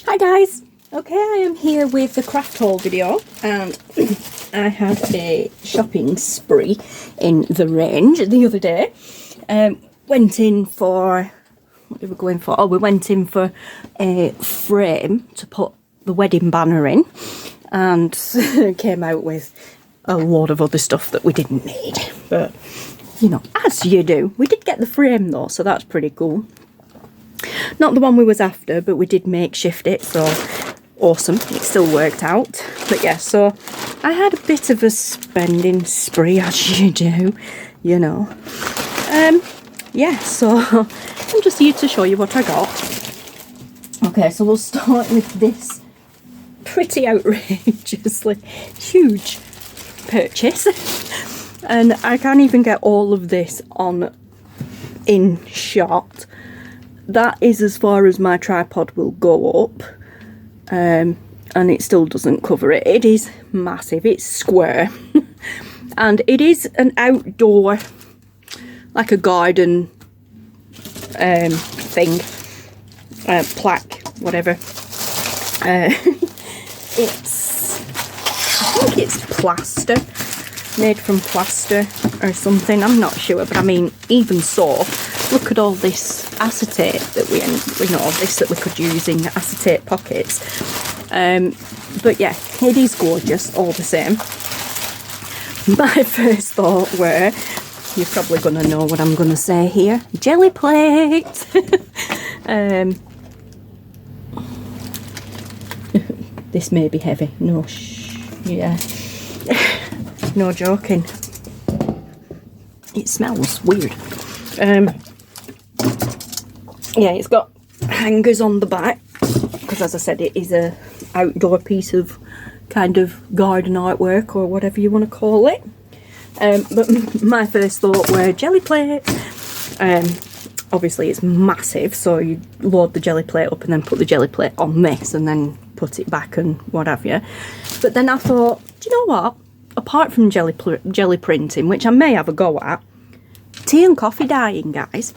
Hi guys! Okay, I am here with the craft haul video, and I had a shopping spree in the range the other day. Went in for, what did we go in for? Oh, we went in for a frame to put the wedding banner in, and came out with a lot of other stuff that we didn't need. But, you know, as you do. We did get the frame though, so that's pretty cool. Not the one we was after, but we did makeshift it, so awesome. It still worked out. But yeah, so I had a bit of a spending spree, as you do, you know. Yeah, so I'm just here to show you what I got. Okay, so we'll start with this pretty outrageously huge purchase. And I can't even get all of this in shot. That is as far as my tripod will go up, and it still doesn't cover it. It is massive, it's square, and it is an outdoor, like a garden thing, plaque, whatever. It's, I think it's plaster, made from plaster or something, I'm not sure, but I mean, even so, look at all this acetate that we know, this that we could use in acetate pockets. But yeah, it is gorgeous all the same. My first thought were, you're probably going to know what I'm going to say here, jelly plate. This may be heavy. No, yeah. No joking. It smells weird. Yeah, it's got hangers on the back, because as I said, it is a outdoor piece of kind of garden artwork, or whatever you want to call it. But my first thought were jelly plate. Obviously it's massive, so you load the jelly plate up and then put the jelly plate on this and then put it back and what have you. But then I thought, do you know what? Apart from jelly printing, which I may have a go at, tea and coffee dyeing, guys.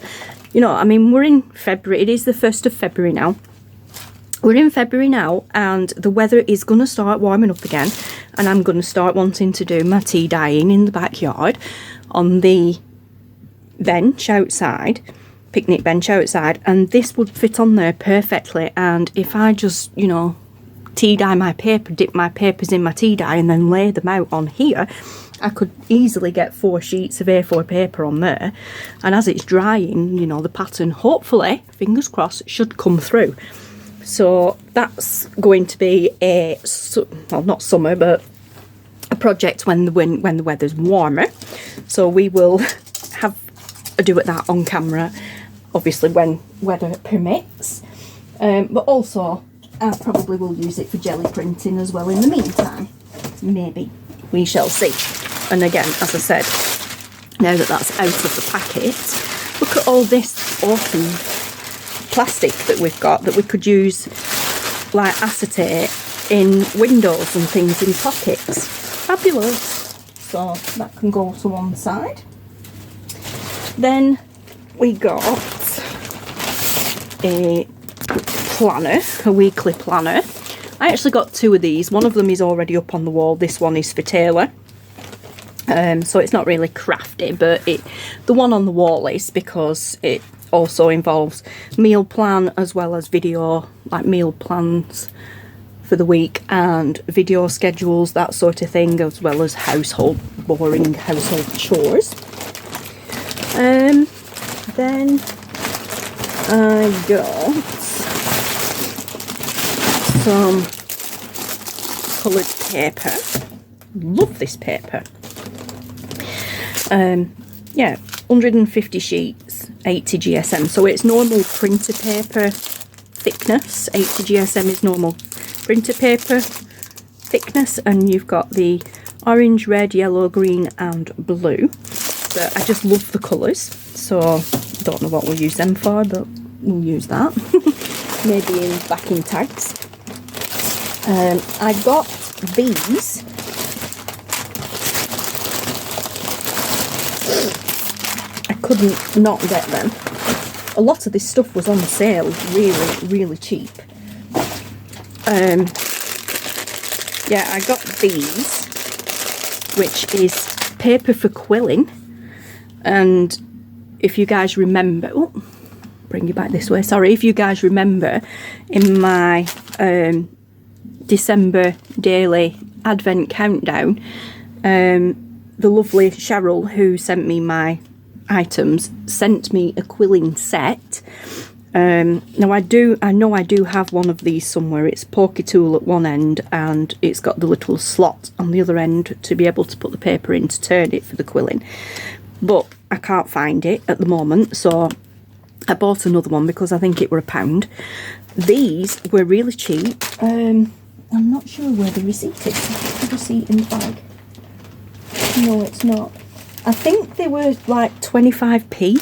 You know, I mean, we're in February. It is the 1st of February now. We're in February now, and the weather is going to start warming up again, and I'm going to start wanting to do my tea dyeing in the backyard on the bench outside, picnic bench outside, and this would fit on there perfectly. And if I just, you know, tea dye my paper, dip my papers in my tea dye and then lay them out on here, I could easily get 4 sheets of A4 paper on there, and as it's drying, you know, the pattern, hopefully, fingers crossed, should come through. So that's going to be a, well, not summer, but a project when the weather's warmer. So we will have a do at that on camera, obviously when weather permits, but also I probably will use it for jelly printing as well in the meantime. Maybe. We shall see. And again, as I said, now that that's out of the packet, look at all this awesome plastic that we've got that we could use like acetate in windows and things in pockets. Fabulous. So that can go to one side. Then we got a planner, a weekly planner. I actually got 2 of these. One of them is already up on the wall. This one is for Taylor. So it's not really crafty, but the one on the wall is, because it also involves meal plan as well as video, like meal plans for the week and video schedules, that sort of thing, as well as boring household chores. Then I got some coloured paper. Love this paper. Yeah, 150 sheets, 80 GSM. So it's normal printer paper thickness. 80 GSM is normal printer paper thickness, and you've got the orange, red, yellow, green and blue. So I just love the colours. So don't know what we'll use them for, but we'll use that. Maybe in backing tags. I got these. I couldn't not get them. A lot of this stuff was on sale, really cheap. yeah, I got these, which is paper for quilling. And if you guys remember, oh, bring you back this way, sorry, if you guys remember in my December daily advent countdown, the lovely Cheryl, who sent me my items, sent me a quilling set. Now I know I do have one of these somewhere. It's pokey tool at one end, and it's got the little slot on the other end to be able to put the paper in to turn it for the quilling, but I can't find it at the moment, so I bought another one because I think it were £1. These were really cheap. I'm not sure where the receipt is. The receipt in the bag. No, it's not. I think they were like 25p.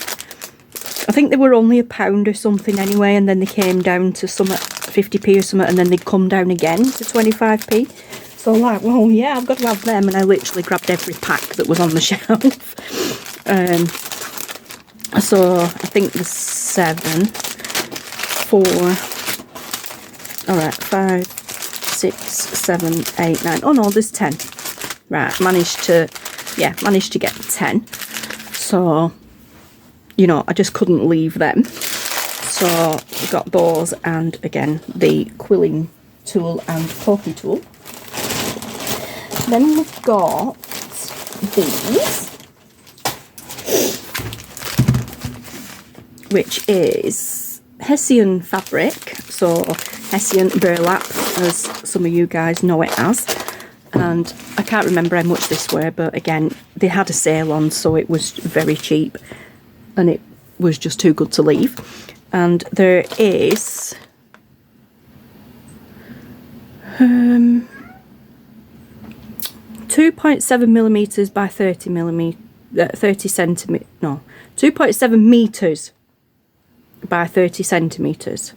I think they were only £1 or something anyway, and then they came down to some at 50p or something, and then they'd come down again to 25p. So like, well, yeah, I've got to have them, and I literally grabbed every pack that was on the shelf. So I think there's 7, 4, alright, 5, 6, 7, 8, 9. Oh no, there's 10. Right, managed to get 10. So, you know, I just couldn't leave them. So we got those, and again the quilling tool and pokey tool. Then we've got these, which is Hessian fabric, so Hessian burlap, as some of you guys know it as. And I can't remember how much this were, but again, they had a sale on, so it was very cheap, and it was just too good to leave. And there is 2.7 millimeters by 30 centimeters. No, 2.7 meters by 30 centimeters.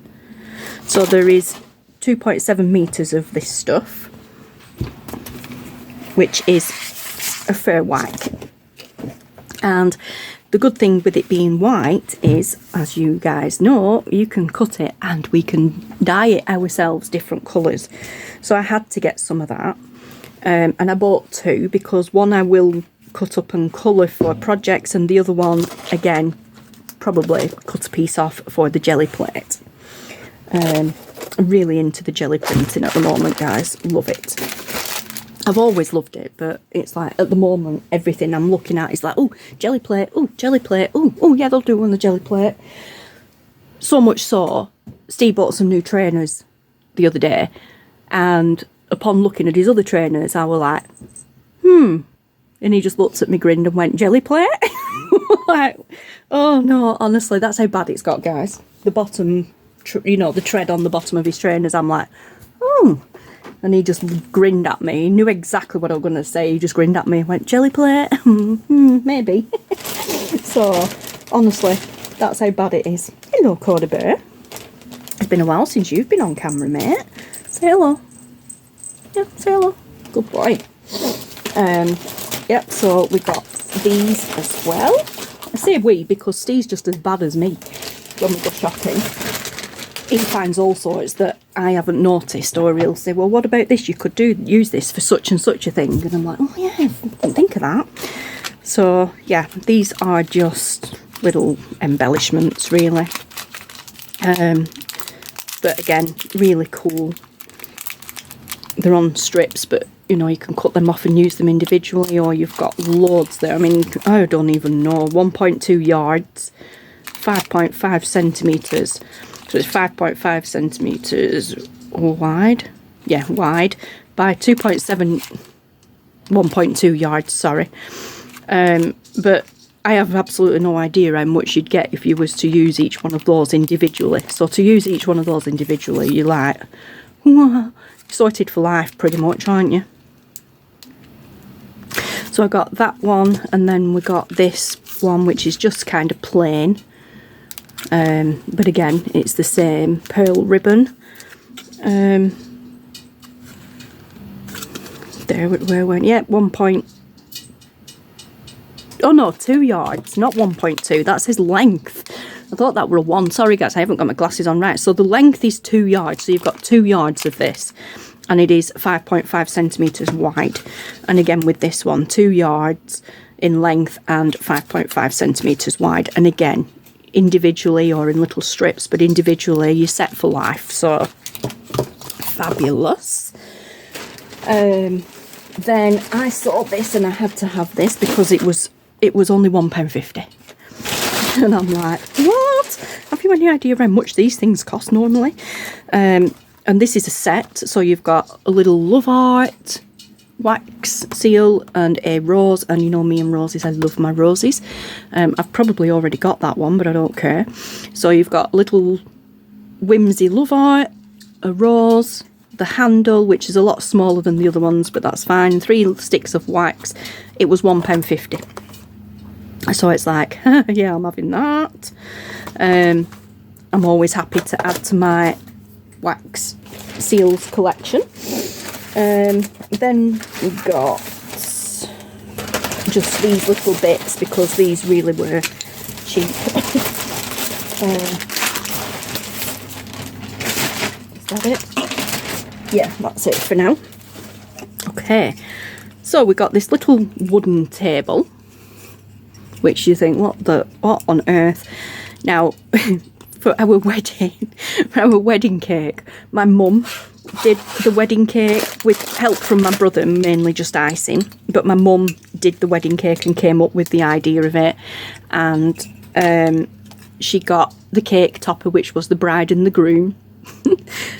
So there is 2.7 meters of this stuff, which is a fur white. And the good thing with it being white is, as you guys know, you can cut it and we can dye it ourselves different colours. So I had to get some of that. And I bought 2 because one I will cut up and colour for projects, and the other one, again, probably cut a piece off for the jelly plate. I'm really into the jelly printing at the moment, guys. Love it. I've always loved it, but it's like at the moment everything I'm looking at is like, oh, jelly plate, oh, jelly plate, oh yeah, they'll do on the jelly plate. So much so, Steve bought some new trainers the other day, and upon looking at his other trainers, I was like, and he just looked at me, grinned, and went, jelly plate? Like, oh no, honestly, that's how bad it's got, guys. The bottom, you know, the tread on the bottom of his trainers, I'm like, oh. And he just grinned at me. He knew exactly what I was going to say. He just grinned at me and went, jelly plate? Maybe. So, honestly, that's how bad it is. Hello, Cody Bear. It's been a while since you've been on camera, mate. Say hello. Yeah, say hello. Good boy. Yep, so we got these as well. I say we because Steve's just as bad as me when we go shopping. He finds all sorts that I haven't noticed, or he'll say, well, what about this? You could use this for such and such a thing. And I'm like, oh yeah, I didn't think of that. So yeah, these are just little embellishments, really. But again, really cool. They're on strips, but you know, you can cut them off and use them individually, or you've got loads there. I mean, I don't even know, 1.2 yards, 5.5 centimetres. So it's 5.5 centimetres wide. Yeah, wide. By 1.2 yards, sorry. But I have absolutely no idea how much you'd get if you was to use each one of those individually. So to use each one of those individually, you're like, sorted for life pretty much, aren't you? So I got that one, and then we got this one, which is just kind of plain. But again, it's the same pearl ribbon. There, where went? Yeah, 2 yards, not 1.2. That's his length. I thought that were a 1. Sorry guys, I haven't got my glasses on right. So the length is 2 yards. So you've got 2 yards of this. And it is 5.5 centimetres wide. And again with this one, 2 yards in length and 5.5 centimetres wide. And again, individually or in little strips, but individually you're set for life. So fabulous. Then I saw this and I had to have this because it was only £1.50. And I'm like, what? Have you any idea how much these things cost normally? And this is a set, so you've got a little love art wax seal and a rose, and you know me and roses, I love my roses. I've probably already got that one, but I don't care. So you've got little whimsy love art, a rose, the handle, which is a lot smaller than the other ones, but that's fine, 3 sticks of wax. It was £1.50. So it's like, yeah, I'm having that. I'm always happy to add to my wax seals collection. Then we've got just these little bits because these really were cheap. Is that it? Yeah, that's it for now. Okay, so we got this little wooden table, which you think, what on earth? Now, for our wedding cake, my mum did the wedding cake with help from my brother, mainly just icing. But my mum did the wedding cake and came up with the idea of it. And she got the cake topper, which was the bride and the groom.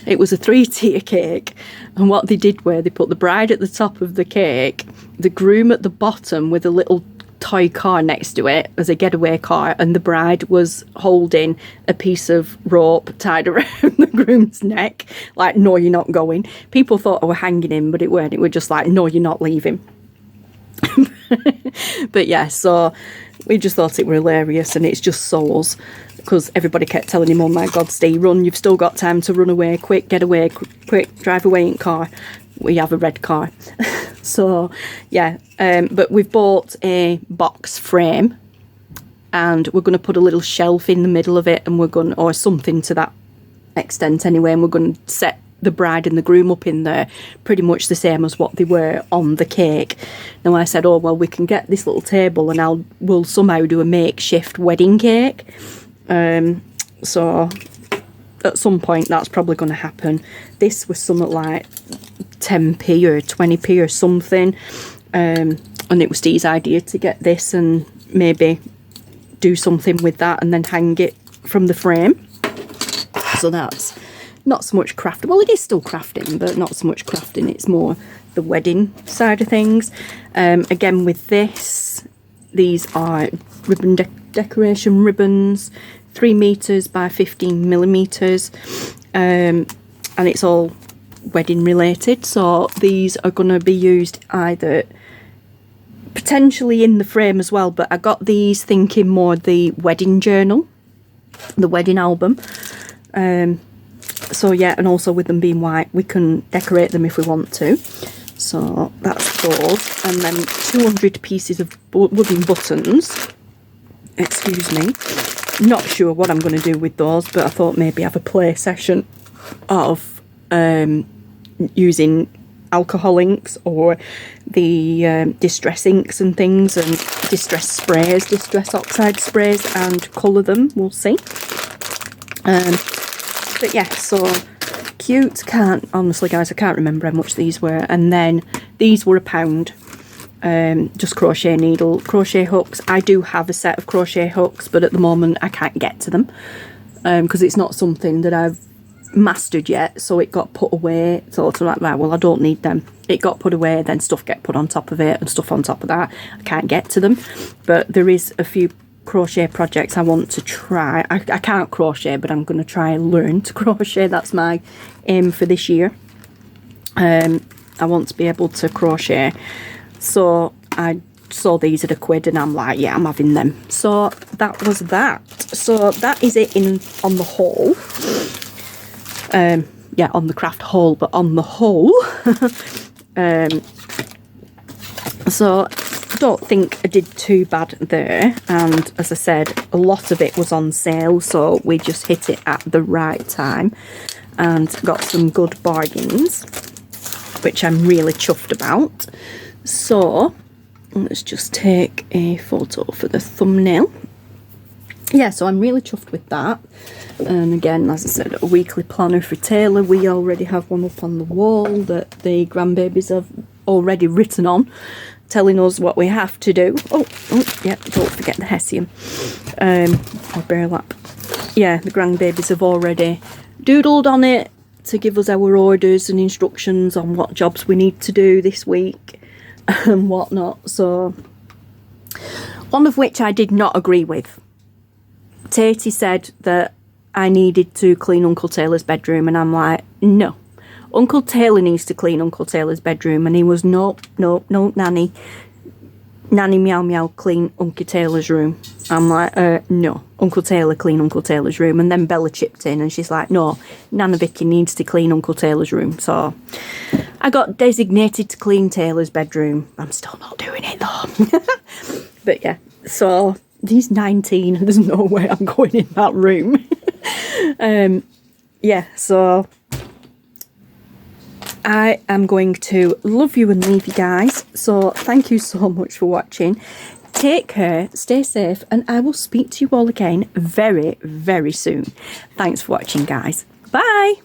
It was a 3-tier cake. And what they did were they put the bride at the top of the cake, the groom at the bottom with a little toy car next to it as a getaway car, and the bride was holding a piece of rope tied around the groom's neck, like, no, you're not going. People thought I were hanging him, but it weren't. It was just like, no, you're not leaving. But yeah, so we just thought it were hilarious, and it's just souls because everybody kept telling him, oh my god, Steve, run, you've still got time to run away, quick, get away, quick, drive away in car. We have a red car. So yeah, but we've bought a box frame and we're going to put a little shelf in the middle of it, and we're going, or something to that extent anyway, and we're going to set the bride and the groom up in there pretty much the same as what they were on the cake. Now I said, oh well, we can get this little table and we'll somehow do a makeshift wedding cake. So at some point that's probably going to happen. This was something like 10p or 20p or something, and it was Steve's idea to get this and maybe do something with that and then hang it from the frame. So that's not so much crafting. Well, it is still crafting, but not so much crafting. It's more the wedding side of things. Again with this, these are ribbon decoration ribbons, 3 meters by 15 millimeters, and it's all wedding related. So these are going to be used either potentially in the frame as well, but I got these thinking more the wedding journal, the wedding album. So yeah, and also with them being white, we can decorate them if we want to. So that's those, and then 200 pieces of wooden buttons. Excuse me. Not sure what I'm going to do with those, but I thought maybe have a play session of using alcohol inks or the distress inks and things, and distress sprays, distress oxide sprays, and colour them. We'll see. But yeah, so cute. Honestly guys, I can't remember how much these were. And then these were £1. Just crochet needle, crochet hooks. I do have a set of crochet hooks, but at the moment I can't get to them because it's not something that I've mastered yet. So it got put away. So it's like, right, well, I don't need them. It got put away, then stuff get put on top of it and stuff on top of that. I can't get to them, but there is a few crochet projects I want to try. I can't crochet, but I'm going to try and learn to crochet. That's my aim for this year. I want to be able to crochet. So I saw these at £1 and I'm like, yeah, I'm having them. So that was that. So that is it on the whole. Yeah, on the craft haul, but on the whole. So don't think I did too bad there, and as I said, a lot of it was on sale, so we just hit it at the right time and got some good bargains, which I'm really chuffed about. So let's just take a photo for the thumbnail. Yeah, so I'm really chuffed with that. And again, as I said, a weekly planner for Taylor. We already have one up on the wall that the grandbabies have already written on, telling us what we have to do. Oh yeah, don't forget the Hessian or burlap. Yeah, the grandbabies have already doodled on it to give us our orders and instructions on what jobs we need to do this week and whatnot. So, one of which I did not agree with. Tatey said that I needed to clean Uncle Taylor's bedroom, and I'm like, no. Uncle Taylor needs to clean Uncle Taylor's bedroom, and he was, no, Nanny. Nanny meow meow clean Uncle Taylor's room. I'm like, no. Uncle Taylor clean Uncle Taylor's room. And then Bella chipped in and she's like, no, Nana Vicky needs to clean Uncle Taylor's room. So I got designated to clean Taylor's bedroom. I'm still not doing it though. But yeah, so he's 19. There's no way I'm going in that room. Yeah, so I am going to love you and leave you guys. So thank you so much for watching. Take care, stay safe, and I will speak to you all again very, very soon. Thanks for watching, guys. Bye.